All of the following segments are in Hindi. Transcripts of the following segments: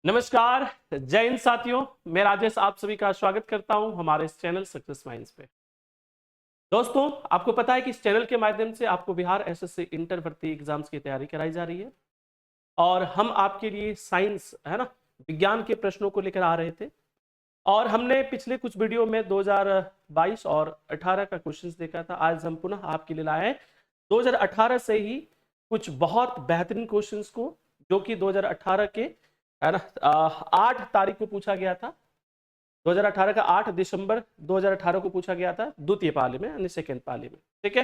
नमस्कार, जय हिंद साथियों। मैं राजेश आप सभी का स्वागत करता हूं हमारे इस चैनल सक्सेस माइंड्स पे। दोस्तों, आपको पता है कि इस चैनल के माध्यम से आपको बिहार एसएससी इंटर भर्ती एग्जाम्स की तैयारी कराई जा रही है और हम आपके लिए साइंस है ना, विज्ञान के प्रश्नों को लेकर आ रहे थे। और हमने पिछले कुछ वीडियो में 2022 और 18 का क्वेश्चंस देखा था। आज हम पुनः आपके लिए लाए हैं 2018 से ही कुछ बहुत बेहतरीन क्वेश्चंस को, जो कि 2018 के है ना 8 तारीख को पूछा गया था। 2018 का 8 दिसंबर 2018 को पूछा गया था द्वितीय पाली में यानी सेकेंड पाली में। ठीक है,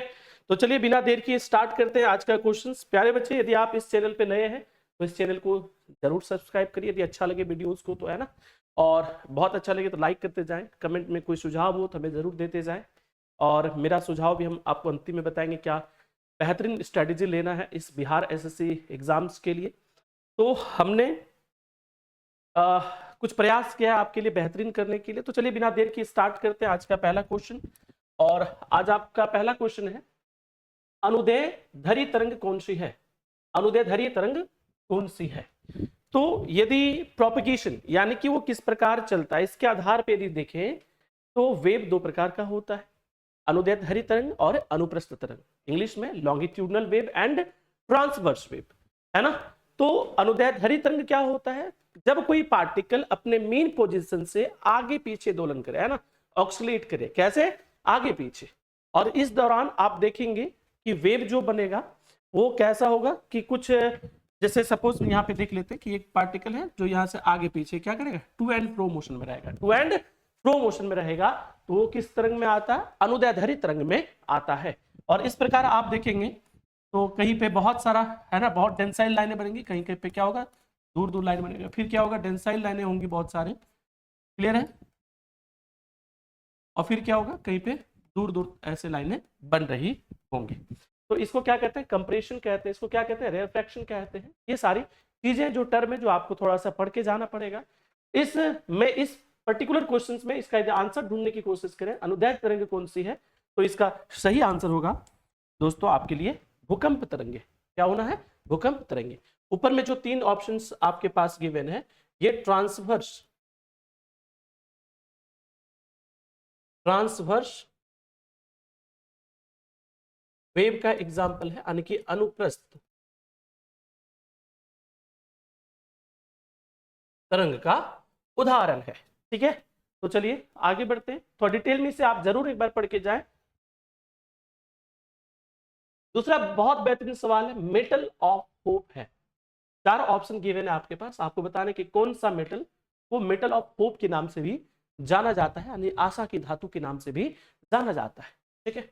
तो चलिए बिना देर किए स्टार्ट करते हैं आज का क्वेश्चन। प्यारे बच्चे, यदि आप इस चैनल पे नए हैं तो इस चैनल को जरूर सब्सक्राइब करिए यदि अच्छा लगे वीडियोस को तो, है ना। और बहुत अच्छा लगे तो लाइक करते जाएं, कमेंट में कोई सुझाव हो तो हमें जरूर देते जाएं। और मेरा सुझाव भी हम आपको अंतिम में बताएंगे क्या बेहतरीन स्ट्रेटेजी लेना है इस बिहार एसएससी एग्जाम्स के लिए। तो हमने कुछ प्रयास किया है आपके लिए बेहतरीन करने के लिए। तो चलिए बिना देर के स्टार्ट करते हैं आज का पहला क्वेश्चन। और आज आपका पहला क्वेश्चन है, अनुदैर्ध्य धरी तरंग कौन सी है? अनुदैर्ध्य धरी तरंग कौन सी है? तो यदि प्रोपगेशन यानी कि वो किस प्रकार चलता है, इसके आधार पर यदि देखें तो वेव दो प्रकार का होता है, अनुदैर्ध्य धरी तरंग और अनुप्रस्थ तरंग। इंग्लिश में longitudinal wave and transverse wave, है ना। तो अनुदैर्ध्य धरी तरंग क्या होता है? जब कोई पार्टिकल अपने मेन पोजीशन से आगे पीछे दोलन करे, है ना, ऑक्सीलेट करे। कैसे? आगे पीछे। और इस दौरान आप देखेंगे कि वेव जो बनेगा वो कैसा होगा कि कुछ जैसे सपोज यहाँ पे देख लेते हैं कि एक पार्टिकल है जो यहाँ से आगे पीछे क्या करेगा, टू एंड फ्रो मोशन में रहेगा। टू एंड फ्रो मोशन में रहेगा तो वो किस तरंग में आता है? अनुदैर्ध्य धरी तरंग में आता है। और इस प्रकार आप देखेंगे तो कहीं पे बहुत सारा है ना, बहुत डेंसाइल लाइनें बनेंगी, कहीं कहीं पे क्या होगा, दूर दूर लाइन बनेगा, फिर क्या होगा, डेंसाइल लाइनें होंगी बहुत सारे। क्लियर है? और फिर क्या होगा, कहीं पे दूर दूर ऐसे लाइनें बन रही होंगी। तो इसको क्या कहते हैं? कंप्रेशन कहते हैं। इसको क्या कहते हैं? रेफ्रैक्शन कहते हैं। ये सारी चीजें जो टर्म है जो आपको थोड़ा सा पढ़ के जाना पड़ेगा। इस पर्टिकुलर क्वेश्चंस में इसका यदि आंसर ढूंढने की कोशिश करें, अनुदैर्ध्य तरंग कौन सी है, तो इसका सही आंसर होगा दोस्तों आपके लिए भूकंप तरंगे। क्या होना है? भूकंप तरंगे। ऊपर में जो तीन ऑप्शंस आपके पास गिवन है, ये ट्रांसवर्स वेव का एग्जाम्पल है, यानी कि अनुप्रस्थ तरंग का उदाहरण है। ठीक है, तो चलिए आगे बढ़ते हैं। थोड़ा डिटेल में से आप जरूर एक बार पढ़ के जाएं। दूसरा बहुत बेहतरीन सवाल है, मेटल ऑफ होप है। चार ऑप्शन गिवन है आपके पास, आपको बताने कि कौन सा मेटल वो मेटल ऑफ होप के नाम से भी जाना जाता है, यानी आशा की धातु के नाम से भी जाना जाता है। ठीक है,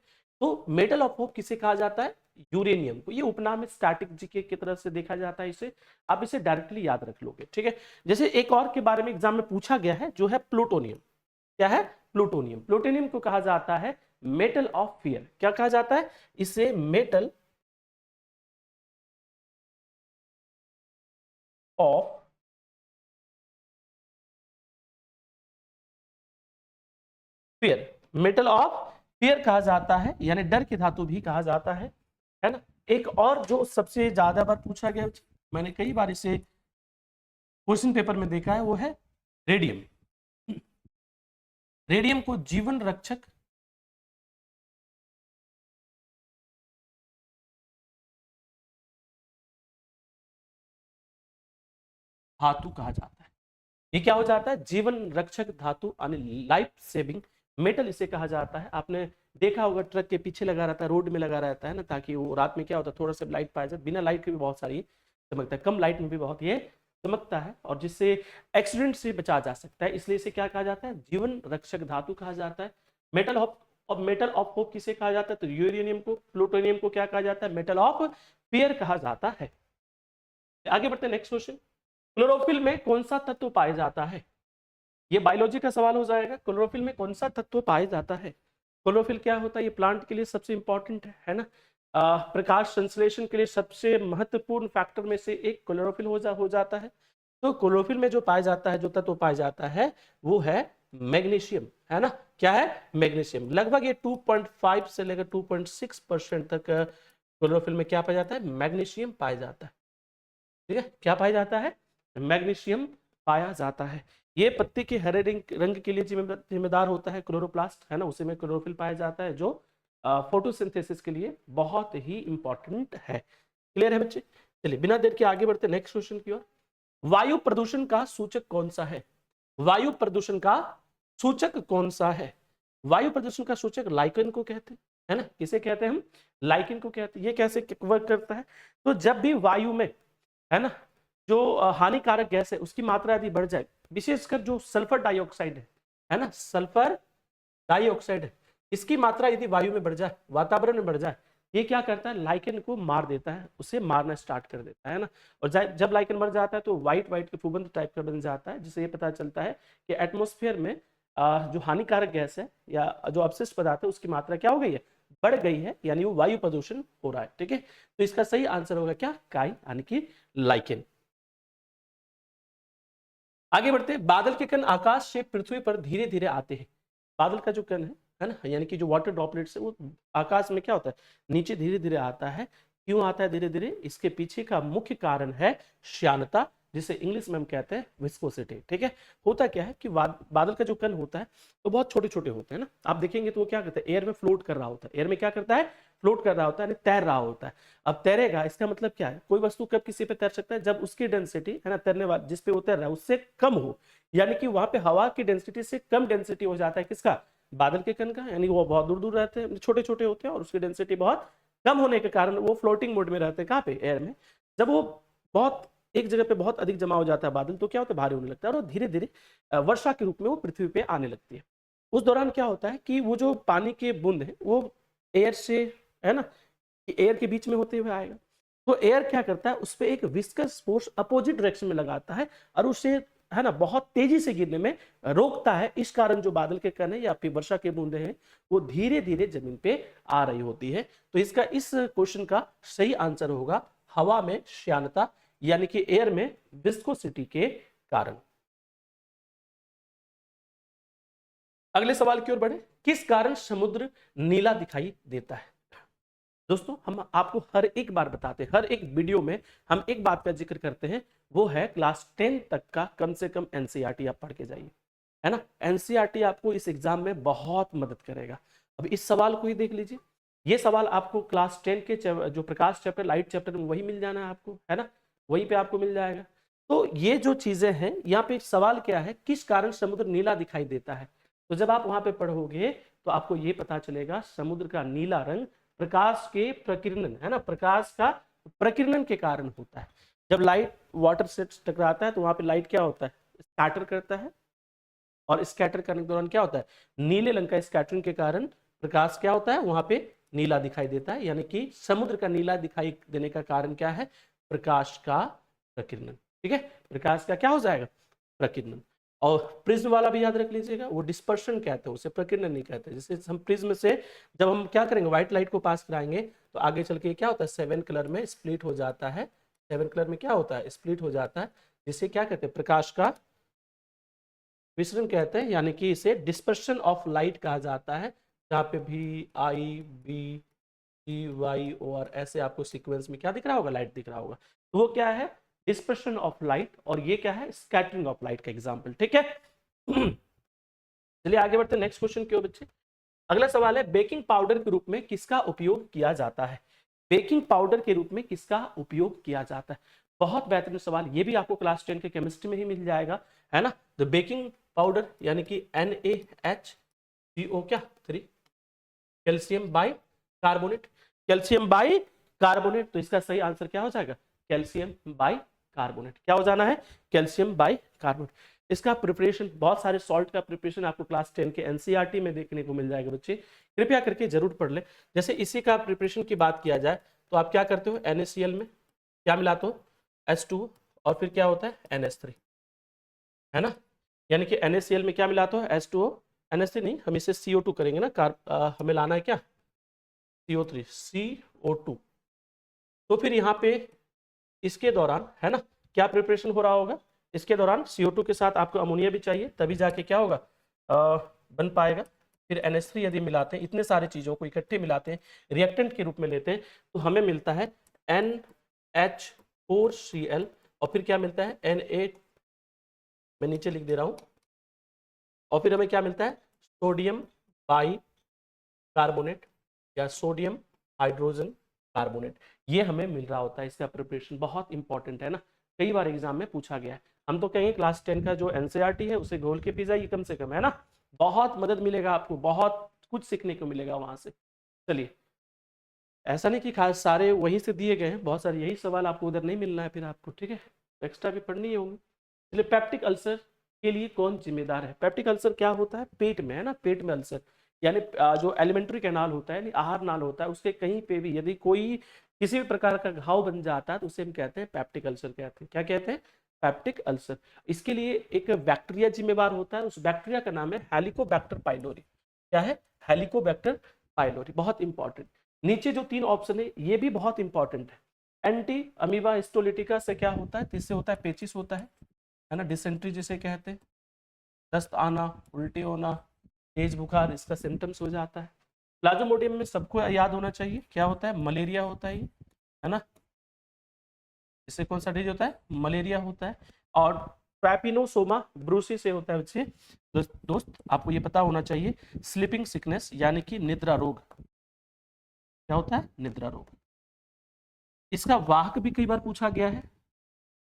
तो मेटल ऑफ होप किसे कहा जाता है? यूरेनियम को। ये उपनाम है, स्टैटिक जीके की तरफ से देखा जाता है इसे। आप इसे डायरेक्टली याद रख लोगे। ठीक है, जैसे एक और के बारे में एग्जाम में पूछा गया है जो है प्लूटोनियम। क्या है? प्लूटोनियम। प्लूटोनियम को कहा जाता है मेटल ऑफ फियर। क्या कहा जाता है इसे? Metal of fear. Metal of fear कहा जाता है, यानी डर की धातु भी कहा जाता है ना। एक और जो सबसे ज्यादा बार पूछा गया, मैंने कई बार इसे क्वेश्चन पेपर में देखा है, वो है रेडियम। रेडियम को जीवन रक्षक धातु कहा जाता है। ये क्या हो जाता है? जीवन रक्षक धातु, यानी लाइफ सेविंग मेटल इसे कहा जाता है। आपने देखा होगा ट्रक के पीछे लगा रहता है, रोड में लगा रहता है ना, ताकि वो रात में क्या होता है, थोड़ा सा लाइट पाया जाए। बिना लाइट के भी बहुत सारी चमकता है, कम लाइट में भी बहुत ये चमकता है, और जिससे एक्सीडेंट से बचा जा सकता है। इसलिए इसे क्या कहा जाता है? जीवन रक्षक धातु कहा जाता है। Metal of metal of hope किसे कहा जाता है? तो यूरेनियम को। प्लूटोनियम को क्या कहा जाता है? मेटल ऑफ फियर कहा जाता है। आगे बढ़ते हैं, नेक्स्ट क्वेश्चन। क्लोरोफिल में कौन सा तत्व पाया जाता है? ये बायोलॉजी का सवाल हो जाएगा। क्लोरोफिल में कौन सा तत्व पाया जाता है? क्लोरोफिल क्या होता है? ये प्लांट के लिए सबसे इंपॉर्टेंट है ना। प्रकाश संश्लेषण के लिए सबसे महत्वपूर्ण फैक्टर में से एक क्लोरोफिल हो जाता है। तो क्लोरोफिल में जो पाया जाता है, जो तत्व पाया जाता है, वो है मैग्नीशियम, है ना। क्या है? मैग्नीशियम। लगभग ये 2.5 से लेकर 2.6% तक क्लोरोफिल में क्या पाया जाता है? मैग्नीशियम पाया जाता है। ठीक है, क्या पाया जाता है? मैग्नीशियम पाया जाता है। ये पत्ते के हरे रंग के लिए जिम्मेदार होता है क्लोरोप्लास्ट, है ना, उसी में क्लोरोफिल पाया जाता है जो फोटोसिंथेसिस के लिए बहुत ही इंपॉर्टेंट है। क्लियर है बच्चे? चलिए बिना देर के आगे बढ़ते नेक्स्ट क्वेश्चन की ओर। वायु प्रदूषण का सूचक कौन सा है? वायु प्रदूषण का सूचक कौन सा है? वायु प्रदूषण का सूचक लाइकेन को कहते हैं, है ना। किसे कहते हैं हम? लाइकेन को कहते हैं। ये कैसे वर्क करता है? तो जब भी वायु में, है ना, जो हानिकारक गैस है उसकी मात्रा यदि बढ़ जाए, विशेषकर जो सल्फर डाइऑक्साइड है ना, सल्फर डाइऑक्साइड है, इसकी मात्रा यदि वायु में बढ़ जाए, वातावरण में बढ़ जाए, ये क्या करता है? लाइकेन को मार देता है, उसे मारना स्टार्ट कर देता है ना। और जब लाइकेन मर जाता है तो व्हाइट व्हाइट के फूबंद टाइप का बन जाता है, जिससे ये पता चलता है कि एटमॉस्फेयर में जो हानिकारक गैस है या जो अपशिष्ट पदार्थ है उसकी मात्रा क्या हो गई है? बढ़ गई है, यानी वो वायु प्रदूषण हो रहा है। ठीक है, तो इसका सही आंसर होगा क्या? काई, यानी कि लाइकेन। आगे बढ़ते हैं। बादल के कण आकाश से पृथ्वी पर धीरे धीरे आते हैं। बादल का जो कण है ना, यानी कि जो वाटर ड्रॉपलेट्स है वो आकाश में क्या होता है? नीचे धीरे धीरे आता है। क्यों आता है धीरे धीरे? इसके पीछे का मुख्य कारण है श्यानता, जिसे इंग्लिश में हम कहते हैं विस्कोसिटी। ठीक है, होता क्या है कि बादल का जो कण होता है तो बहुत छोटे छोटे होते हैं ना। आप देखेंगे तो वो क्या करता है? एयर में फ्लोट कर रहा होता है। एयर में क्या करता है? फ्लोट कर रहा होता है, यानी तैर रहा होता है। अब तैरेगा, इसका मतलब क्या है? कोई वस्तु कब किसी पे तैर सकता है? जब उसकी डेंसिटी, है ना, तैरने वाला जिस पे वो तैर रहा है उससे कम हो, यानी कि वहां पे हवा की डेंसिटी से कम डेंसिटी हो जाता है। किसका? बादल के कण का, यानी वो बहुत दूर दूर रहते हैं, छोटे छोटे होते हैं और उसकी डेंसिटी बहुत कम होने के कारण वो फ्लोटिंग मोड में रहते हैं। कहाँ पे? एयर में। जब वो बहुत एक जगह पे बहुत अधिक जमा हो जाता है बादल, तो क्या होता है? भारी होने लगता है और धीरे धीरे वर्षा के रूप में वो पृथ्वी पे आने लगती है। उस दौरान क्या होता है कि वो जो पानी के बूंद है वो एयर से, है ना, एयर के बीच में होते हुए आएगा। तो एयर क्या करता है? उस पर एक विस्कस फोर्स अपोजिट डायरेक्शन में लगाता है और उसे, है ना, बहुत तेजी से गिरने में रोकता है। इस कारण जो बादल के कण है या फिर वर्षा के बूंदे हैं वो धीरे धीरे जमीन पे आ रही होती है। तो इसका इस क्वेश्चन का सही आंसर होगा हवा में श्यानता, यानी कि एयर में विस्कोसिटी के कारण। अगले सवाल की ओर बढ़े। किस कारण समुद्र नीला दिखाई देता है? दोस्तों हम आपको हर एक बार बताते हैं, हर एक वीडियो में हम एक बात का जिक्र करते हैं, वो है क्लास 10 तक का कम से कम एनसीईआरटी आप पढ़ के जाइए, है ना। एनसीईआरटी आपको इस एग्जाम में बहुत मदद करेगा। अब इस सवाल को ही देख लीजिए। ये सवाल आपको क्लास 10 के जो प्रकाश चैप्टर, लाइट चैप्टर में वही मिल जाना है आपको, है ना, वहीं पे आपको मिल जाएगा। तो ये जो चीजें हैं, यहाँ पे सवाल क्या है? किस कारण समुद्र नीला दिखाई देता है? तो जब आप वहां पे पढ़ोगे तो आपको ये पता चलेगा समुद्र का नीला रंग प्रकाश के प्रकीर्णन, है ना, प्रकाश का प्रकीर्णन के कारण होता है। जब लाइट वाटर से टकराता है तो वहां पे लाइट क्या होता है? स्कैटर करता है, और स्कैटर करने के दौरान क्या होता है? नीले रंग का स्कैटरिंग के कारण प्रकाश क्या होता है? वहां पे नीला दिखाई देता है। यानी कि समुद्र का नीला दिखाई देने का कारण क्या है? प्रकाश का प्रकीर्णन। ठीक है, प्रकाश का क्या हो जाएगा? प्रकीर्णन। और प्रिज्म वाला भी याद रख लीजिएगा, वो डिस्पर्शन कहते हैं, उसे प्रकीर्णन नहीं कहते। जैसे हम प्रिज्म से जब हम क्या करेंगे? व्हाइट लाइट को पास कराएंगे तो आगे चल के क्या होता है? 7 कलर में स्प्लिट हो जाता है। 7 कलर में क्या होता है? स्प्लिट हो जाता है, जिसे क्या कहते हैं? प्रकाश का विसरण कहते हैं, यानी कि इसे डिस्पर्शन ऑफ लाइट कहा जाता है। जहाँ पे VIBGYOR ऐसे आपको सीक्वेंस में क्या दिख रहा होगा? लाइट दिख रहा होगा। तो वो क्या है? डिस्पर्शन ऑफ लाइट, और ये क्या है? स्कैटरिंग ऑफ लाइट का एग्जाम्पल। ठीक है, चलिए आगे बढ़ते हैं नेक्स्ट क्वेश्चन की ओर बच्चे। अगला सवाल है, बेकिंग पाउडर के रूप में किसका उपयोग किया जाता है? बेकिंग पाउडर के रूप में किसका उपयोग किया जाता है? बहुत बेहतरीन सवाल, ये भी आपको क्लास 10 के केमिस्ट्री में ही मिल जाएगा, है ना। तो बेकिंग पाउडर यानी कि NaHCO क्या 3 calcium by carbonate, calcium by carbonate. तो इसका सही आंसर क्या हो जाएगा? Calcium by carbonate. क्या हो जाना है? Calcium by carbonate. इसका प्रिपरेशन, बहुत सारे सॉल्ट का प्रिपरेशन आपको क्लास 10 के एनसीईआरटी में देखने को मिल जाएगा बच्चे, कृपया करके जरूर पढ़ ले। जैसे इसी का प्रिपरेशन की बात किया जाए तो आप क्या करते हो? NaCl में क्या मिलाते हो? H2 और फिर क्या होता है? NH3, है ना। यानी कि NaCl में क्या मिलाते हो? H2O, NH3 नहीं, हम इसे CO2 करेंगे ना, हमें लाना है क्या? CO3, CO2। तो फिर यहाँ पे इसके दौरान, है ना, क्या प्रिपरेशन हो रहा होगा? इसके दौरान CO2 के साथ आपको अमोनिया भी चाहिए, तभी जाके क्या होगा? बन पाएगा। फिर NH3 यदि मिलाते हैं, इतने सारे चीज़ों को इकट्ठे मिलाते हैं, रिएक्टेंट के रूप में लेते हैं, तो हमें मिलता है NH4Cl, और फिर क्या मिलता है? मैं नीचे लिख दे रहा हूं। और फिर हमें क्या मिलता है, सोडियम बाई कार्बोनेट या सोडियम हाइड्रोजन कार्बोनेट, ये हमें मिल रहा होता है। इसका प्रिपरेशन बहुत इंपॉर्टेंट है ना, कई बार एग्जाम में पूछा गया है। हम तो कहेंगे क्लास 10 का जो एनसीईआरटी है उसे घोल के पी जाइए कम से कम, है ना, बहुत मदद मिलेगा आपको, बहुत कुछ सीखने को मिलेगा वहां से। चलिए, ऐसा नहीं कि खास सारे वहीं से दिए गए हैं, बहुत सारे यही सवाल आपको उधर नहीं मिलना है फिर आपको, ठीक है, एक्स्ट्रा भी पढ़नी होंगी। चलिए, पेप्टिक अल्सर के लिए कौन जिम्मेदार है? पेप्टिक अल्सर क्या होता है, पेट में, है ना, पेट में अल्सर, यानी जो एलिमेंट्री कैनाल होता है, यानी आहार नाल होता है, उसके कहीं पे भी यदि कोई किसी भी प्रकार का घाव बन जाता है तो उसे हम कहते हैं पेप्टिक अल्सर कहते हैं। क्या कहते हैं? Peptic ulcer. इसके लिए एक बैक्टीरिया जिम्मेवार होता है, उस बैक्टीरिया का नाम है हेलिकोबैक्टर पाइलोरी। क्या है? हेलिकोबैक्टर पाइलोरी, बहुत इंपॉर्टेंट। नीचे जो 3 ऑप्शन है ये भी बहुत इंपॉर्टेंट है। एंटी अमीबा हिस्टोलिटिका से क्या होता है? इससे होता है पेचिस होता है ना, डिसेंट्री जिसे कहते हैं, दस्त आना, उल्टी होना, तेज बुखार, इसका सिम्टम्स हो जाता है। प्लाज्मोडियम में सबको याद होना चाहिए क्या होता है, मलेरिया होता है ना, इससे कौन सा डिजीज होता है, मलेरिया होता है। और ट्रैपिनोसोमा ब्रूसी से होता है बच्चे, दोस्त आपको ये पता होना चाहिए, स्लीपिंग सिकनेस यानी कि निद्रा रोग। क्या होता है? निद्रा रोग। इसका वाहक भी कई बार पूछा गया है,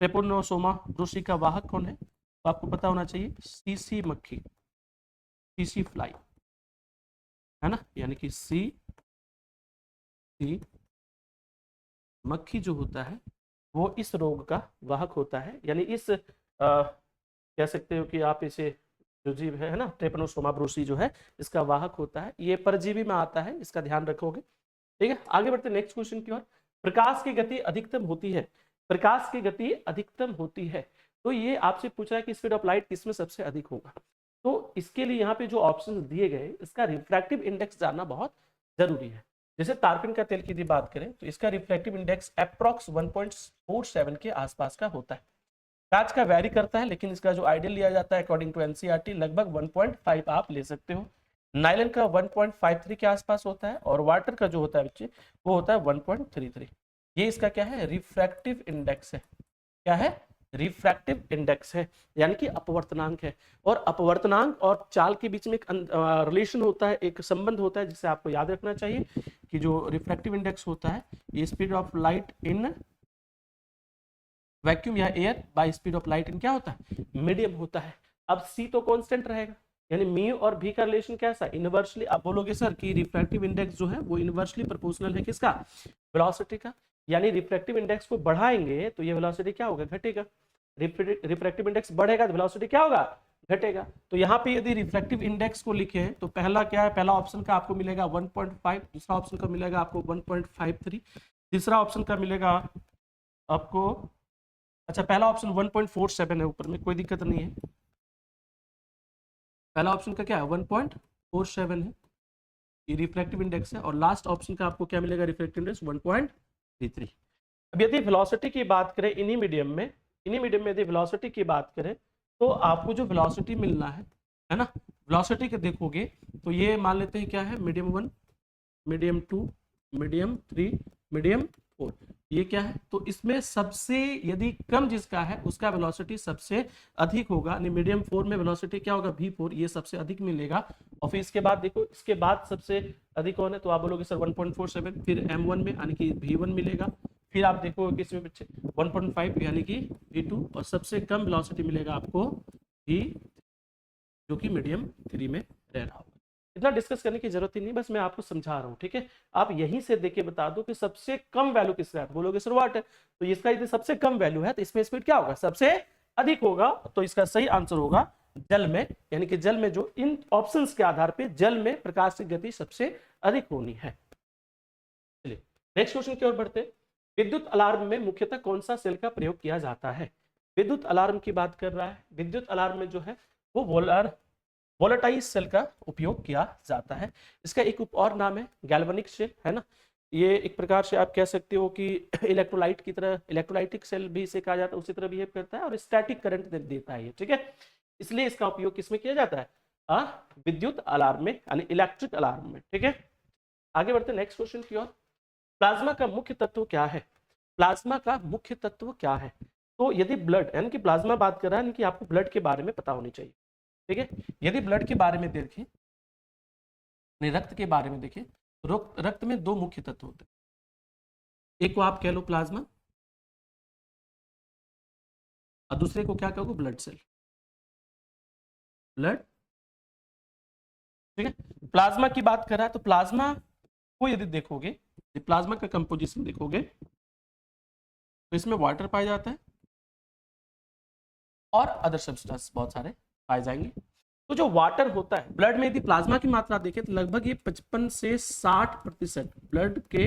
ट्रैपिनोसोमा ब्रूसी का वाहक कौन है? तो आपको पता होना चाहिए, सीसी मक्खी, सीसी फ्लाई, है ना, यानी कि सी मक्खी जो होता है वो इस रोग का वाहक होता है, यानी इस कह सकते हो कि आप इसे, जो जीव है ना, ट्रैपिनोसोमा ब्रूसी जो है इसका वाहक होता है, ये परजीवी में आता है, इसका ध्यान रखोगे। ठीक है, आगे बढ़ते नेक्स्ट क्वेश्चन की ओर। प्रकाश की गति अधिकतम होती है, प्रकाश की गति अधिकतम होती है, तो ये आपसे पूछ रहा है कि स्पीड ऑफ लाइट किसमें सबसे अधिक होगा। तो इसके लिए यहाँ पे जो ऑप्शन दिए गए, इसका रिफ्रैक्टिव इंडेक्स जानना बहुत जरूरी है। जैसे तारपीन का तेल की यदि बात करें तो इसका रिफ्रैक्टिव इंडेक्स अप्रॉक्स 1.47 के आसपास का होता है। कांच का वैरी करता है, लेकिन इसका जो आइडियल लिया जाता है अकॉर्डिंग टू एनसीईआरटी लगभग 1.5 आप ले सकते हो। नायलन का 1.53 के आसपास होता है, और वाटर का जो होता है बच्चे वो होता है 1.33। ये इसका क्या है? रिफ्रैक्टिव इंडेक्स है। क्या है? रिफ्रैक्टिव इंडेक्स है, यानी कि अपवर्तनांक है। और अपवर्तनांक और चाल के बीच में एक रिलेशन होता है, एक संबंध होता है, जिसे आपको याद रखना चाहिए कि जो रिफ्रैक्टिव इंडेक्स होता है ये speed of light in vacuum या air by speed of light in क्या होता है? मीडियम होता है। अब सी तो कांस्टेंट रहेगा, यानी म्यू और भी का रिलेशन कैसा? इनवर्सली। आप बोलोगे सर कि रिफ्रैक्टिव इंडेक्स जो है वो इनवर्सली प्रोपोर्शनल है किसका? वेलोसिटी का। यानी रिफ्रैक्टिव इंडेक्स को बढ़ाएंगे तो ये वेलोसिटी क्या होगा? घटेगा। रिफ्रैक्टिव इंडेक्स बढ़ेगा तो वेलोसिटी क्या होगा? घटेगा। तो यहाँ पे यदि रिफ्रैक्टिव इंडेक्स को लिखे तो पहला क्या है? पहला ऑप्शन का आपको मिलेगा 1.5, दूसरा ऑप्शन का मिलेगा आपको 1.53, तीसरा ऑप्शन का मिलेगा आपको, अच्छा पहला ऑप्शन 1.47 है, ऊपर में कोई दिक्कत नहीं है, पहला ऑप्शन का क्या है? 1.47 है, ये रिफ्रैक्टिव इंडेक्स है। और लास्ट ऑप्शन का आपको क्या मिलेगा? Refractive index 1.33। अब यदि वेलोसिटी की बात करें इन्हीं मीडियम में यदि वेलोसिटी की बात करें तो आपको जो वेलोसिटी मिलना है ना, वेलोसिटी के देखोगे तो ये मान लेते हैं क्या है? मीडियम 1, मीडियम 2, मीडियम 3, मीडियम 4, ये क्या है? तो इसमें सबसे यदि कम जिसका है उसका वेलोसिटी सबसे अधिक होगा। मीडियम 4 में वेलोसिटी क्या होगा? v4, ये सबसे अधिक मिलेगा। और फिर इसके बाद देखो, इसके बाद सबसे अधिक कौन है? तो आप बोलोगे सर 1.47, फिर m1 में यानी कि v1 मिलेगा, फिर आप देखो किसमें बच्चे 1.5 यानी कि v2, और सबसे कम वेलोसिटी मिलेगा आपको v, जो कि मीडियम 3 में रह रहा होगा। इतना डिस्कस करने की जरूरत ही नहीं, बस मैं आपको समझा रहा हूँ, ठीक है। आप यहीं से देख के बता दो कि सबसे कम वैल्यू किसका है। बोलोगे सर व्हाट है? तो इसका यदि सबसे कम वैल्यू है तो इसमें स्पीड क्या होगा? सबसे अधिक होगा। तो इसका सही आंसर होगा जल में, यानी कि जल में जो इन ऑप्शंस के आधार पे जल में प्रकाश की गति सबसे अधिक होनी है। चलिए नेक्स्ट क्वेश्चन की ओर बढ़ते। विद्युत अलार्म में मुख्यतः कौन सा सेल का प्रयोग किया जाता है? विद्युत अलार्म की बात कर रहा है। विद्युत अलार्म में जो है वो वोलेटाइल सेल का उपयोग किया जाता है। इसका एक और नाम है गैल्वेनिक सेल, है ना। ये एक प्रकार से आप कह सकते हो कि इलेक्ट्रोलाइट की तरह, इलेक्ट्रोलाइटिक सेल भी इसे कहा जाता है, उसी तरह बिहेव करता है और स्टैटिक करंट देता है, ठीक है। इसलिए इसका उपयोग किसमें किया जाता है? विद्युत अलार्म में, यानी इलेक्ट्रिक अलार्म में, ठीक है। आगे बढ़ते नेक्स्ट क्वेश्चन की ओर। प्लाज्मा का मुख्य तत्व क्या है? प्लाज्मा का मुख्य तत्व क्या है? तो यदि ब्लड यानी कि प्लाज्मा बात कर रहा है, यानी कि आपको ब्लड के बारे में पता होनी चाहिए, ठीक है। यदि ब्लड के बारे में देखें, रक्त के बारे में देखें, तो रक्त में दो मुख्य तत्व होते हैं, एक को आप कह लो प्लाज्मा और दूसरे को क्या कहोगे, ब्लड सेल, ब्लड, ठीक है। प्लाज्मा की बात कर रहा है तो प्लाज्मा को यदि देखोगे, प्लाज्मा का कंपोजिशन देखोगे तो इसमें वाटर पाया जाता है और अदर सब्सटेंस बहुत सारे पाए जाएंगे। तो जो वाटर होता है ब्लड में, यदि प्लाज्मा की मात्रा देखें तो लगभग ये 55 से 60% ब्लड के,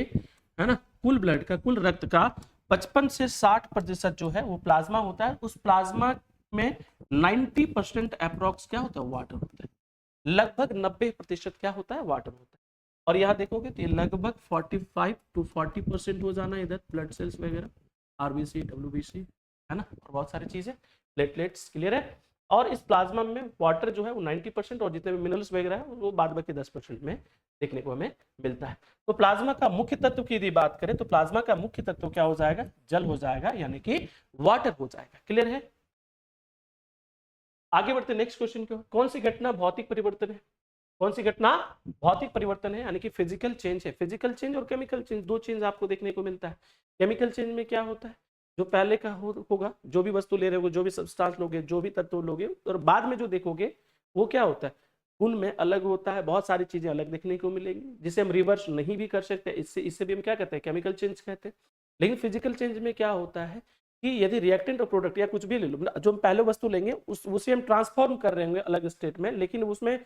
है ना, कुल ब्लड का, कुल रक्त का 55 से 60% जो है वो प्लाज्मा होता है। उस प्लाज्मा में 90% अप्रोक्स क्या होता है, वाटर होता है। लगभग 90% क्या होता है, वाटर होता है। और यहाँ देखोगे तो ये लगभग 45 to 40% हो जाना इधर ब्लड सेल्स वगैरह, आरबीसी, डब्ल्यूबीसी, है ना, और बहुत सारी चीजें, प्लेटलेट्स, क्लियर है। और इस प्लाज्मा में वाटर जो है वो 90% और जितने भी मिनरल्स वगैरह है वो बाद बाकी 10% में देखने को हमें मिलता है। तो प्लाज्मा का मुख्य तत्व की यदि बात करें तो प्लाज्मा का मुख्य तत्व क्या हो जाएगा, जल हो जाएगा, यानी कि वाटर हो जाएगा, क्लियर है। आगे बढ़ते नेक्स्ट क्वेश्चन की ओर। कौन सी घटना भौतिक परिवर्तन है, कौन सी घटना भौतिक परिवर्तन है, यानी कि फिजिकल चेंज है। फिजिकल चेंज और केमिकल चेंज, दो चेंज आपको देखने को मिलता है। केमिकल चेंज में क्या होता है, जो पहले का होगा, जो भी वस्तु ले रहे हो, जो भी सब्सटेंस लोगे, जो भी तत्व लोगे, और बाद में जो देखोगे वो क्या होता है, उनमें अलग होता है, बहुत सारी चीजें अलग देखने को मिलेंगी, जिसे हम रिवर्स नहीं भी कर सकते। इससे भी हम क्या कहते हैं, केमिकल चेंज कहते हैं। लेकिन फिजिकल चेंज में क्या होता है कि यदि रिएक्टेंट और प्रोडक्ट या कुछ भी ले लो, जो हम पहले वस्तु लेंगे उसे हम ट्रांसफॉर्म कर रहे होंगे अलग स्टेट में, लेकिन उसमें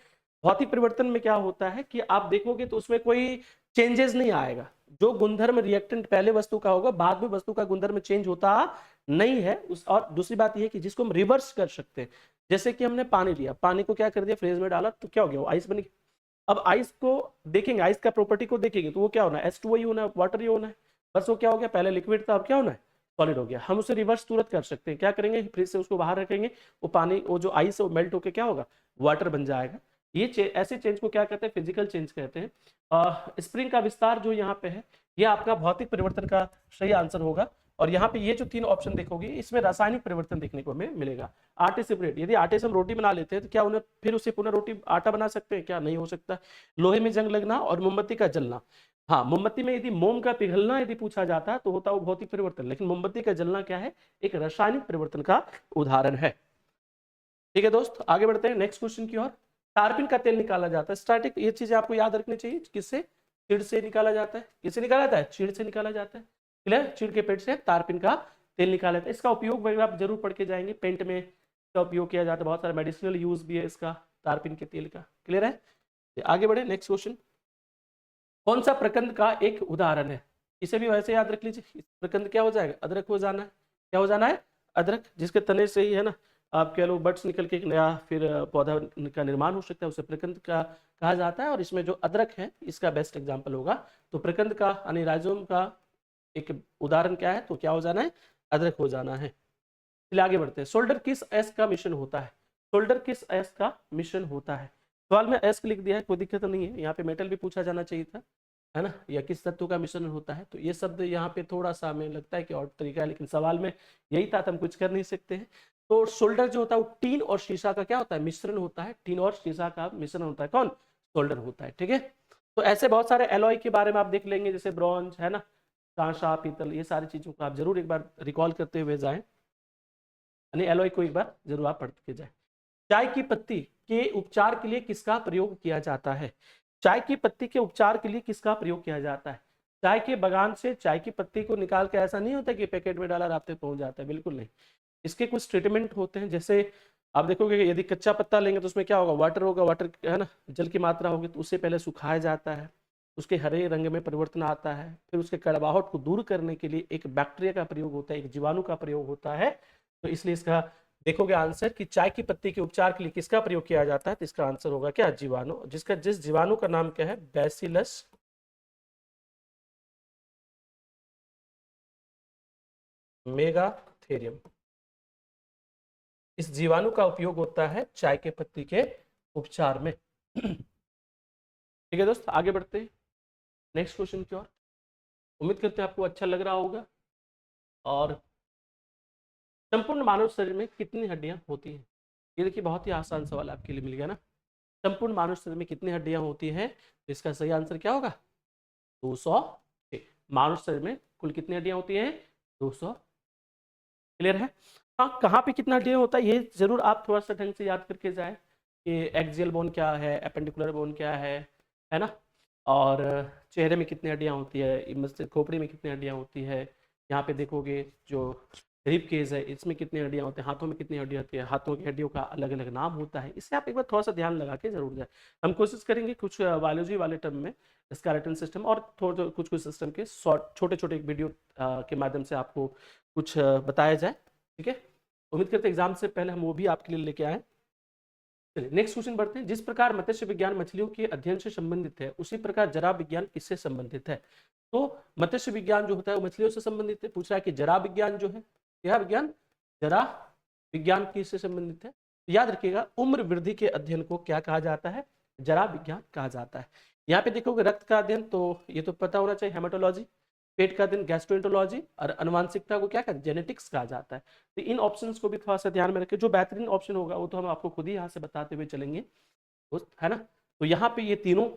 भौतिक परिवर्तन में क्या होता है कि आप देखोगे तो उसमें कोई चेंजेस नहीं आएगा। जो गुणधर्म रिएक्टेंट पहले वस्तु का होगा, बाद में वस्तु का गुणधर्म चेंज होता नहीं है। और दूसरी बात यह कि जिसको हम रिवर्स कर सकते हैं, जैसे कि हमने पानी लिया, पानी को क्या कर दिया, फ्रीज में डाला, तो क्या हो गया, वो आइस बनी। अब आइस को देखेंगे, आइस का प्रॉपर्टी को देखेंगे तो वो क्या होना है, H2O ही होना है, वाटर ही होना है। बस वो क्या हो गया, पहले लिक्विड था, अब क्या होना है, सॉलिड हो गया। हम उसे रिवर्स तुरंत कर सकते हैं, क्या करेंगे, फ्रिज से उसको बाहर रखेंगे, वो पानी, वो जो आइस है वो मेल्ट होकर क्या होगा, वाटर बन जाएगा। ये ऐसे चेंज को क्या कहते हैं, फिजिकल चेंज कहते हैं। स्प्रिंग का विस्तार जो यहाँ पे है, ये आपका भौतिक परिवर्तन का सही आंसर होगा। और यहाँ पे ये जो तीन ऑप्शन देखोगे, इसमें रासायनिक परिवर्तन देखने को हमें मिलेगा। आटे से ब्रेड, यदि आटे से हम रोटी बना लेते हैं तो क्या उन्हें फिर उसे पुनः रोटी आटा बना सकते हैं, क्या नहीं हो सकता। लोहे में जंग लगना और मोमबत्ती का जलना, हाँ, मोमबत्ती में यदि मोम का पिघलना यदि पूछा जाता है तो होता है वो भौतिक परिवर्तन, लेकिन मोमबत्ती का जलना क्या है, एक रासायनिक परिवर्तन का उदाहरण है। ठीक है दोस्त, आगे बढ़ते हैं नेक्स्ट क्वेश्चन की ओर। टारपिन का तेल निकाला जाता है, स्टैटिक, ये चीजें आपको याद रखनी चाहिए, किससे, चीड़ से निकाला जाता है, किससे निकाला जाता है, चीड़ से निकाला जाता है, क्लियर। चीड़ के पेट से टारपिन का तेल निकाला जाता है। इसका उपयोग वगैरह आप जरूर पढ़ के जाएंगे, पेंट में इसका उपयोग किया जाता है, बहुत सारा मेडिसिनल यूज भी है इसका, टारपिन के तेल का, क्लियर है। आगे बढ़े नेक्स्ट क्वेश्चन। कौन सा प्रकंद का एक उदाहरण है, इसे भी वैसे याद रख लीजिए, प्रकंद क्या हो जाएगा, अदरक हो जाना है, क्या हो जाना है, अदरक, जिसके तने से ही, है ना, आप कह लो बड्स निकल के एक नया फिर पौधा का निर्माण हो सकता है, उसे प्रकंद का कहा जाता है। और इसमें जो अदरक है इसका बेस्ट एग्जाम्पल होगा। तो प्रकंद का यानी राइजोम का एक उदाहरण क्या है, तो क्या हो जाना है, अदरक हो जाना है। चलिए आगे बढ़ते हैं। सोल्डर किस एस का मिश्रण होता है, सोल्डर किस एस का मिश्रण होता है। सवाल में एस लिख दिया है, कोई दिक्कत नहीं है, यहाँ पे मेटल भी पूछा जाना चाहिए था, है ना, या किस तत्व का मिश्रण होता है। तो ये शब्द यहाँ पे थोड़ा सा हमें लगता है कि और तरीका है, लेकिन सवाल में यही था तो हम कुछ कर नहीं सकते हैं। तो सोल्डर जो होता है वो टीन और शीशा का क्या होता है, मिश्रण होता है, टीन और शीशा का मिश्रण होता है, कौन, सोल्डर होता है, ठीक है। तो ऐसे बहुत सारे एलॉय के बारे में आप देख लेंगे, जैसे ब्रॉन्ज, है ना, कांसा, पीतल, ये सारी चीजों को आप जरूर एक बार रिकॉल करते हुए जाएं, यानी एलॉय को एक बार जरूर आप पढ़ के जाएं। चाय की पत्ती के उपचार के लिए किसका प्रयोग किया जाता है, चाय की पत्ती के उपचार के लिए किसका प्रयोग किया जाता है। चाय के बागान से चाय की पत्ती को निकाल के ऐसा नहीं होता कि पैकेट में डाला रास्ते पहुंच जाता है, बिल्कुल नहीं। इसके कुछ ट्रीटमेंट होते हैं, जैसे आप देखोगे कि यदि कच्चा पत्ता लेंगे तो उसमें क्या होगा, वाटर होगा, वाटर, है ना, जल की मात्रा होगी, तो उससे पहले सुखाया जाता है, उसके हरे रंग में परिवर्तन आता है, फिर उसके कड़वाहट को दूर करने के लिए एक बैक्टीरिया का प्रयोग होता है, एक जीवाणु का प्रयोग होता है। तो इसलिए इसका देखोगे आंसर कि चाय की पत्ती के उपचार के लिए किसका प्रयोग किया जाता है, तो इसका आंसर होगा क्या, जीवाणु, जिस जीवाणु का नाम क्या है, बैसिलस मेगाथेरियम। इस जीवाणु का उपयोग होता है चाय के पत्ती के उपचार में। ठीक है दोस्त, आगे बढ़ते हैं नेक्स्ट क्वेश्चन की ओर। उम्मीद करते हैं आपको अच्छा लग रहा होगा। और संपूर्ण मानव शरीर में कितनी हड्डियां होती हैं? ये देखिए बहुत ही आसान सवाल आपके लिए मिल गया ना। संपूर्ण मानव शरीर में कितनी हड्डियां होती हैं? तो इसका सही आंसर क्या होगा? 206। मानव शरीर में कुल कितनी हड्डियां होती हैं? 200। क्लियर है? हाँ, कहाँ पे कितना हड्डियां होता है ये जरूर आप थोड़ा सा ढंग से याद करके जाए कि एक्सियल बोन क्या है, एपेंडिकुलर बोन क्या है ना? और चेहरे में कितनी हड्डियां होती है, मस्तिष्क खोपड़ी में कितनी हड्डियां होती है, यहाँ पे देखोगे जो रिब केज है इसमें कितनी हड्डियां होती है, हाथों में कितनी हड्डियां होती है, हाथों की हड्डियों का अलग अलग नाम होता है। इससे आप एक बार थोड़ा सा ध्यान लगा के जरूर जाए। हम कोशिश करेंगे कुछ बायोलॉजी वाले टर्म में स्केलेटन सिस्टम और थोड़े कुछ कुछ सिस्टम के शॉर्ट छोटे छोटे वीडियो के माध्यम से आपको कुछ बताया जाए। ठीक है, उम्मीद करते हैं एग्जाम से पहले हम वो भी आपके लिए लेके आए। चलिए नेक्स्ट क्वेश्चन बढ़ते हैं। जिस प्रकार मत्स्य विज्ञान मछलियों के अध्ययन से संबंधित है उसी प्रकार जरा विज्ञान किससे संबंधित है? तो मत्स्य विज्ञान जो होता है वो मछलियों से संबंधित है। पूछ रहा है कि जरा विज्ञान जो है, यह विज्ञान जरा विज्ञान किससे संबंधित है? तो याद रखिएगा उम्र वृद्धि के अध्ययन को क्या कहा जाता है? जरा विज्ञान कहा जाता है। यहाँ पे देखोगे रक्त का अध्ययन तो ये तो पता होना चाहिए, हेमाटोलॉजी। पेट का अध्ययन गैस्ट्रोएंटरोलॉजी और आनुवांशिकता को क्या कहते हैं? जेनेटिक्स कहा जाता है। तो इन ऑप्शंस को भी थोड़ा सा ध्यान में रखें। जो बेहतरीन ऑप्शन होगा वो तो हम आपको खुद ही यहाँ से बताते हुए चलेंगे, है ना? तो यहाँ पे ये तीनों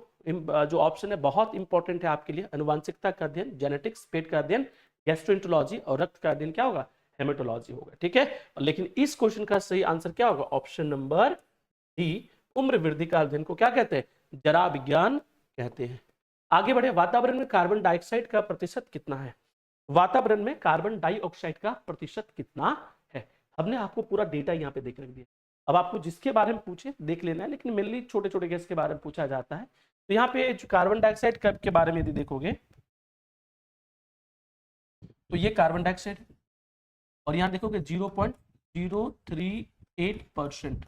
जो ऑप्शन है बहुत इंपॉर्टेंट है आपके लिए। आनुवांशिकता का अध्ययन जेनेटिक्स, पेट का अध्ययन गैस्ट्रोएंटरोलॉजी और रक्त का अध्ययन क्या होगा? हेमेटोलॉजी होगा। ठीक है, लेकिन इस क्वेश्चन का सही आंसर क्या होगा? ऑप्शन नंबर डी, उम्र वृद्धि का अध्ययन को क्या कहते हैं? जरा विज्ञान कहते हैं। आगे बढ़े, वातावरण में कार्बन डाइऑक्साइड का प्रतिशत कितना है? वातावरण में कार्बन डाइऑक्साइड का प्रतिशत कितना है? हमने आपको पूरा डेटा यहाँ पे देख रख दिया। अब आपको जिसके बारे में पूछे देख लेना है, लेकिन मेनली छोटे छोटे गैस के बारे में पूछा जाता है। तो यहाँ पे जो कार्बन डाइऑक्साइड के बारे में यदि देखोगे तो ये कार्बन डाइऑक्साइड है और यहाँ देखोगे 0.038%,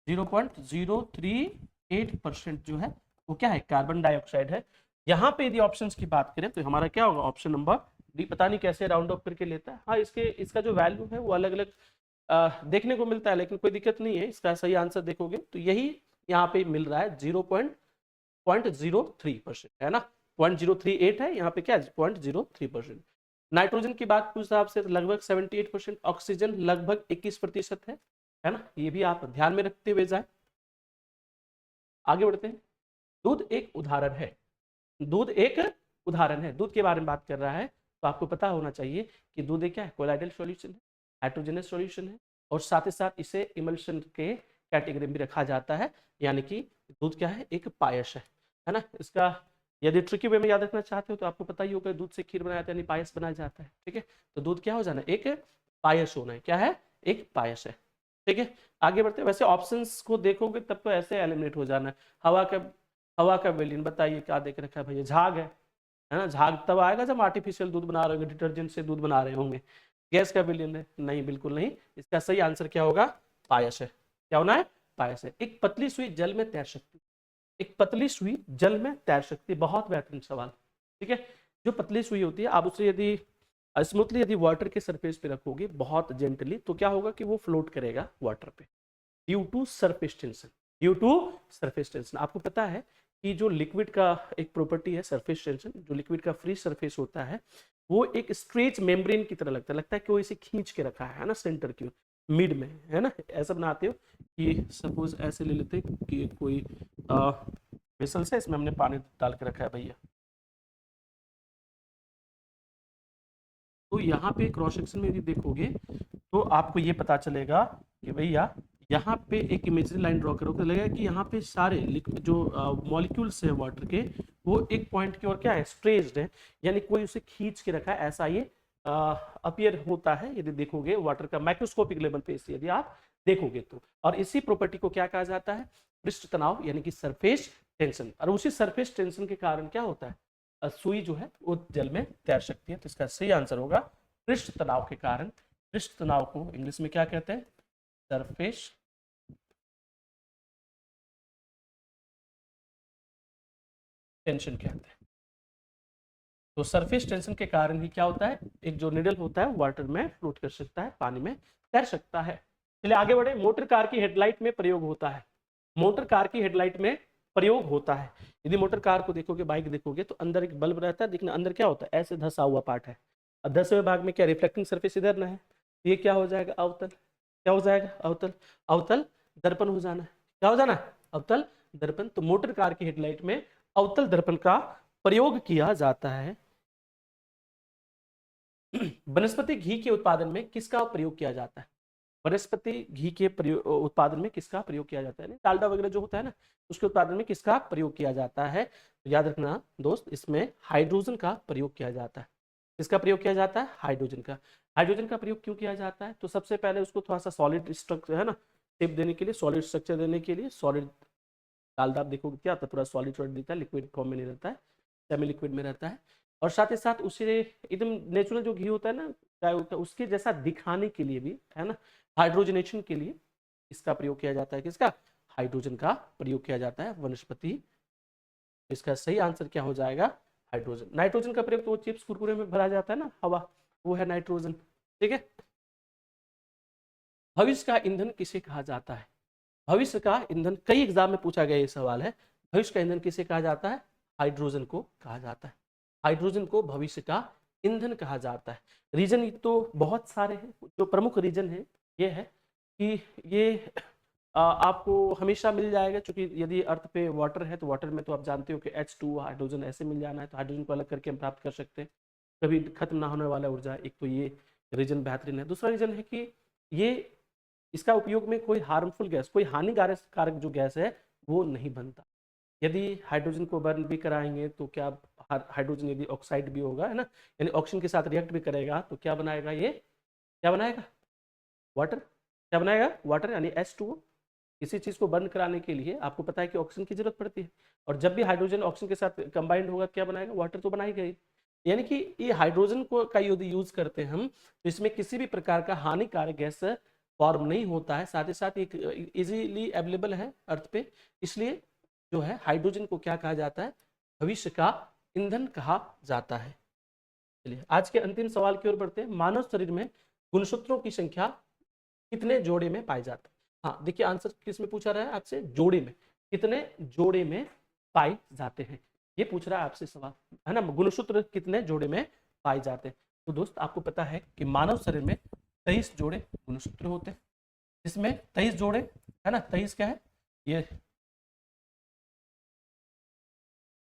0.038% जो है वो क्या है? कार्बन डाइऑक्साइड है। यहाँ पे यदि ऑप्शंस की बात करें तो हमारा क्या होगा? Option number D. पता नहीं कैसे राउंड ऑफ करके लेता है। हाँ, इसका जो वैल्यू है वो अलग अलग देखने को मिलता है, लेकिन कोई दिक्कत नहीं है। इसका सही आंसर देखोगे तो यही यहाँ पे मिल रहा है 0.03%, है ना? 0.038 है, यहाँ पे क्या है? 0.03%। नाइट्रोजन की बात पूछ रहा आपसे तो लगभग 78%, ऑक्सीजन लगभग 21% है ना? ये भी आप ध्यान में रखते हुए जाए। आगे बढ़ते हैं। दूध एक उदाहरण है, दूध एक उदाहरण है, दूध के बारे में बात कर रहा है तो आपको पता होना चाहिए कि दूध एक क्या है? कोलाइडल सॉल्यूशन है, हाइड्रोजनस सॉल्यूशन है और साथ ही साथ इसे इमल्शन के कैटेगरी में रखा जाता है। यानी कि दूध क्या है? एक पायस है ना? इसका यदि ट्रिकी वे में याद रखना चाहते हो तो आपको पता ही होगा दूध से खीर बनाया जाता है यानी पायस बनाया जाता है। ठीक है, तो दूध क्या हो जाना? एक पायस होना है। क्या है? एक पायस है। ठीक है, आगे बढ़ते हैं। वैसे ऑप्शंस को देखोगे तब तो ऐसे एलिमिनेट हो जाना है। हवा का विलयन बताइए क्या देख रखा है भैया? झाग है ना? झाग तब आएगा जब आर्टिफिशियल दूध बना रहे होंगे, डिटर्जेंट से दूध बना रहे होंगे। गैस का विलयन है? नहीं, बिल्कुल नहीं। इसका सही आंसर क्या होगा? पायस है। क्या होना है? पायस है। एक पतली सुई जल में तैर सकती, एक पतली सुई जल में तैर सकती। बहुत बेहतरीन सवाल। ठीक है, जो पतली सुई होती है आप उसे यदि स्मूथली यदि वाटर के सरफेस पे रखोगे बहुत जेंटली तो क्या होगा कि वो फ्लोट करेगा वाटर पे due to surface tension. Due to surface tension. आपको पता है कि जो लिक्विड का एक प्रॉपर्टी है सरफेस टेंशन, जो लिक्विड का फ्री सरफेस होता है वो एक स्ट्रेच मेम्ब्रेन की तरह लगता है कि वो इसे खींच के रखा है ना, सेंटर की मिड में, है ना? ऐसा बनाते हो कि सपोज ऐसे ले लेते कि कोई वेसल से इसमें हमने पानी डाल के रखा है भैया, तो यहाँ पे क्रॉस सेक्शन में यदि देखोगे तो आपको ये पता चलेगा कि भैया यहाँ पे एक इमेजरी लाइन ड्रॉ करोगे तो लगेगा कि यहाँ पे सारे जो मॉलिक्यूल्स है वाटर के वो एक पॉइंट की ओर क्या है? स्ट्रेच्ड है, यानी कोई उसे खींच के रखा है, ऐसा ये अपीयर होता है यदि देखोगे वाटर का माइक्रोस्कोपिक लेवल पे इसे यदि आप देखोगे तो। और इसी प्रॉपर्टी को क्या कहा जाता है? पृष्ठ तनाव यानी कि सरफेस टेंशन। और उसी सरफेस टेंशन के कारण क्या होता है? सुई जो है वो जल में तैर सकती है। तो इसका सही आंसर होगा पृष्ठ तनाव के कारण। पृष्ठ तनाव को इंग्लिश में क्या कहते हैं? सरफेस टेंशन कहते हैं। तो सरफेस टेंशन के कारण ही क्या होता है? एक जो निडल होता है वाटर में फ्लोट कर सकता है, पानी में तैर सकता है। चलिए आगे बढ़े। मोटर कार की हेडलाइट में प्रयोग होता है, मोटर कार की हेडलाइट में प्रयोग होता है। यदि मोटर कार को देखोगे, बाइक देखोगे तो अंदर एक बल्ब रहता है, देखना अंदर क्या होता है? ऐसे धसा हुआ पार्ट है। और धसे हुए भाग में क्या रिफ्लेक्टिंग सरफेस इधर ना है, ये क्या हो जाएगा? अवतल। क्या हो जाएगा? अवतल। अवतल दर्पण हो जाना है। क्या हो जाना है? अवतल दर्पण। तो मोटर कार की हेडलाइट में अवतल दर्पण का प्रयोग किया जाता है। वनस्पति घी के उत्पादन में किसका प्रयोग किया जाता है? वनस्पति घी के उत्पादन में किसका प्रयोग किया जाता है? डालडा वगैरह जो होता है ना, उसके उत्पादन में किसका प्रयोग किया जाता है? तो याद रखना दोस्त, इसमें हाइड्रोजन का प्रयोग किया जाता है। किसका प्रयोग किया जाता है? हाइड्रोजन का। हाइड्रोजन का प्रयोग क्यों किया जाता है? तो सबसे पहले उसको थोड़ा सा सॉलिड स्ट्रक्चर है ना, शेप देने के लिए, सॉलिड स्ट्रक्चर देने के लिए। सॉलिड डालडा आप देखोगे क्या होता है, पूरा सॉलिड सॉलिड दिखता है, लिक्विड फॉर्म में नहीं रहता है, सेमी लिक्विड में रहता है। और साथ ही साथ उसे एकदम नेचुरल जो घी होता है ना गाय का, उसके जैसा दिखाने के लिए भी है ना, हाइड्रोजनेशन के लिए इसका प्रयोग किया जाता है। किसका? हाइड्रोजन का प्रयोग किया जाता है वनस्पति। इसका सही आंसर क्या हो जाएगा? हाइड्रोजन। नाइट्रोजन का प्रयोग तो वो चिप्स कुरकुरे में भरा जाता है ना, हवा, वो है नाइट्रोजन। ठीक है। भविष्य का ईंधन किसे कहा जाता है? भविष्य का ईंधन, कई एग्जाम में पूछा गया ये सवाल है। भविष्य का ईंधन किसे कहा जाता है? हाइड्रोजन को कहा जाता है। हाइड्रोजन को भविष्य का ईंधन कहा जाता है। रीजन तो बहुत सारे हैं, जो प्रमुख रीजन है ये है कि ये आपको हमेशा मिल जाएगा, क्योंकि यदि अर्थ पे वाटर है तो वाटर में तो आप जानते हो कि H2 हाइड्रोजन ऐसे मिल जाना है, तो हाइड्रोजन को अलग करके हम प्राप्त कर सकते हैं। कभी खत्म ना होने वाला ऊर्जा, एक तो ये रीजन बेहतरीन है। दूसरा रीजन है कि ये इसका उपयोग में कोई हार्मफुल गैस, कोई हानिकारक जो गैस है वो नहीं बनता। यदि हाइड्रोजन को बर्न भी कराएंगे तो क्या हाइड्रोजन यदि ऑक्साइड भी होगा है ना, यानी ऑक्सीजन के साथ रिएक्ट भी करेगा तो क्या बनाएगा? ये क्या बनाएगा? वाटर। क्या बनाएगा? वाटर, यानी H2O। किसी चीज को बर्न कराने के लिए आपको पता है कि ऑक्सीजन की जरूरत पड़ती है, और जब भी हाइड्रोजन ऑक्सीजन के साथ कंबाइंड होगा क्या बनाएगा? वाटर तो बनाएगा ही। यानी कि ये हाइड्रोजन को का यदि यूज करते हैं हम, तो इसमें किसी भी प्रकार का हानिकारक गैस फॉर्म नहीं होता है। साथ ही साथ एक इजीली अवेलेबल है अर्थ पे, इसलिए जो है हाइड्रोजन को क्या कहा जाता है? भविष्य का ईंधन कहा जाता है। चलिए आज के अंतिम सवाल की ओर बढ़ते हैं। मानव शरीर में गुणसूत्रों की संख्या कितने जोड़े में पाई जाती है? हाँ देखिए, आंसर किस में पूछा रहा है आपसे? जोड़े में। कितने जोड़े में पाए जाते हैं, ये पूछ रहा है आपसे सवाल, है ना। गुणसूत्र कितने जोड़े में पाए जाते हैं? तो दोस्त आपको पता है कि मानव शरीर में 23 जोड़े गुणसूत्र होते हैं, जिसमें 23 जोड़े, है ना, 23 क्या है ये?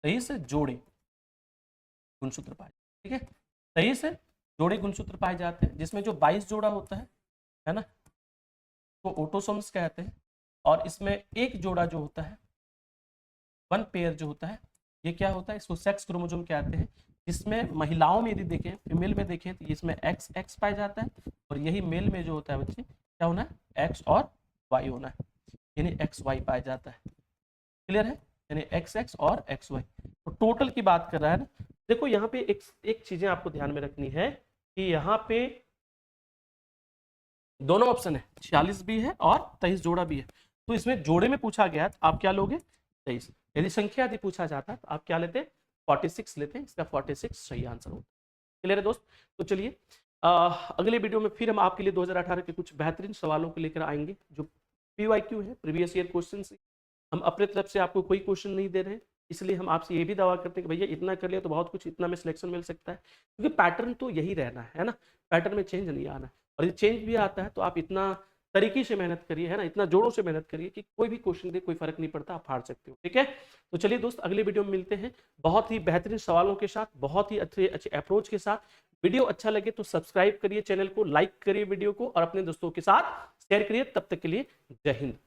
23 जोड़े गुणसूत्र पाए, ठीक है। 23 जोड़े गुणसूत्र पाए जाते हैं, जिसमें जो 22 जोड़ा होता है ना, तो ऑटोसोम्स कहते हैं। और इसमें एक जोड़ा जो होता है, वन पेयर जो होता है, ये क्या होता है? इसको सेक्स क्रोमोसोम कहते हैं। जिसमें महिलाओं में यदि देखें, फीमेल में देखें, तो इसमें XX पाया जाता है, और यही मेल में जो होता है बच्चे, क्या होना है? X और Y होना है, यानी XY पाया जाता है। क्लियर है? यानी XX और XY। तो टोटल की बात कर रहा है ना। देखो यहाँ पे एक चीजें आपको ध्यान में रखनी है कि यहाँ पे दोनों ऑप्शन है, 46 भी है और 23 जोड़ा भी है। तो इसमें जोड़े में पूछा गया तो आप क्या लोगे? 23। यदि संख्या यदि पूछा जाता तो आप क्या लेते? 46 लेते। इसका 46 सही आंसर होता। क्लियर है दोस्त? तो चलिए अगले वीडियो में फिर हम आपके लिए 2018 के कुछ बेहतरीन सवालों को लेकर आएंगे, जो PYQ है, प्रीवियस ईयर क्वेश्चन। हम अपने तरफ से आपको कोई क्वेश्चन नहीं दे रहे हैं, इसलिए हम आपसे ये भी दावा करते हैं कि भैया इतना कर लिया तो बहुत कुछ, इतना में सिलेक्शन मिल सकता है, क्योंकि पैटर्न तो यही रहना है ना, पैटर्न में चेंज नहीं आना है। और यदि चेंज भी आता है तो आप इतना तरीके से मेहनत करिए, है ना, इतना जोरों से मेहनत करिए कि कोई भी क्वेश्चन दे कोई फर्क नहीं पड़ता, आप हार सकते हो। ठीक है, तो चलिए दोस्त अगले वीडियो में मिलते हैं बहुत ही बेहतरीन सवालों के साथ, बहुत ही अच्छे अच्छे अप्रोच के साथ। वीडियो अच्छा लगे तो सब्सक्राइब करिए चैनल को, लाइक करिए वीडियो को, और अपने दोस्तों के साथ शेयर करिए। तब तक के लिए जय हिंद।